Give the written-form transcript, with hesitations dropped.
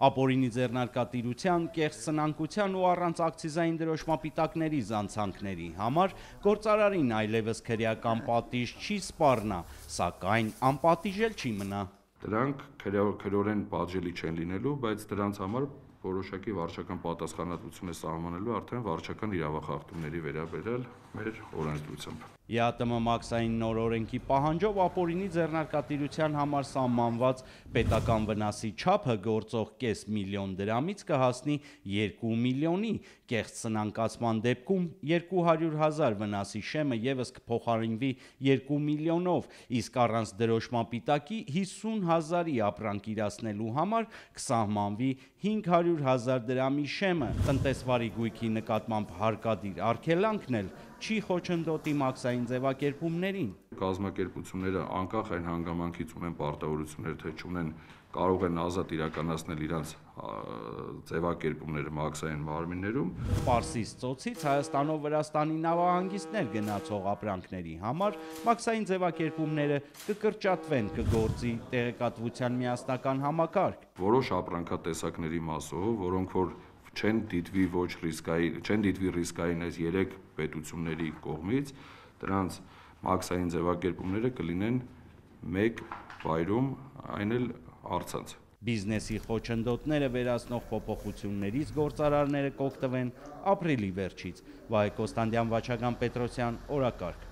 ապօրինի ձեռնարկատիրության, կեղծ սնանկության ու առանց ակցիզային դրոշմապիտակների զանցանքների համար գործարարին այլևս քրեական պատիժ չի սպառնա, սակայն անպատիժ էլ չի մնա։ Դրանք քրեորեն պատժելի չեն լինելու, բայց դրանց համար որոշակի վարչական պատասխանատվություն է սահմանելու արդեն վարչական իրավախախտումների վերաբերյալ մեր օրենսդրությամբ։ ԵԱՏՄ մաքսային նոր օրենքի պահանջով ապօրինի ձեռնարկատիրության համար սահմանված պետական վնասի չափը գործող կես միլիոն դրամից կհասնի 2 միլիոնի, կեղծ սնանկացման դեպքում 200,000 վնասի շեմը ևս կփոխարինվի 2 միլիոնով, իսկ առանց դրոշմապիտակի 50,000-ի ապրանք իրացնելու համար կսահմանվի 500,000 դրամի շեմը։ Տնտեսվարի գույքի նկատմամբ հարկադիր արգելանքն էլ չի խոչընդոտի մաքսային ձևակերպումներին։ Կազմակերպությունները անկախ այն հանգամանքից ունեն պարտավորություններ, թե չունեն, կարող են ազատ իրականացնել իրենց ձևակերպումները մաքսային մարմիններում։ Պարսից ծոցից Հայաստանով Վրաստանի նավահանգիստներ գնացող ապրանքների համար մաքսային ձևակերպումները կկրճատվեն, կգործի տեղեկատվության միասնական համակարգ։ Որոշ ապրանքատեսակների մասով, որոնք որ չեն դիտվի ռիսկային այս 3 պետությունների կողմից, դրանց մաքսային ձևակերպումները կլինեն մեկ վայրում, այն էլ առցանց։ Բիզնեսի խոչընդոտները վերացնող փոփոխություններից գործարարները կօգտվեն ապրիլի վերջից։ Վահե Կոստանդյան, Վաչագան Պետրոսյան, օրակարգ։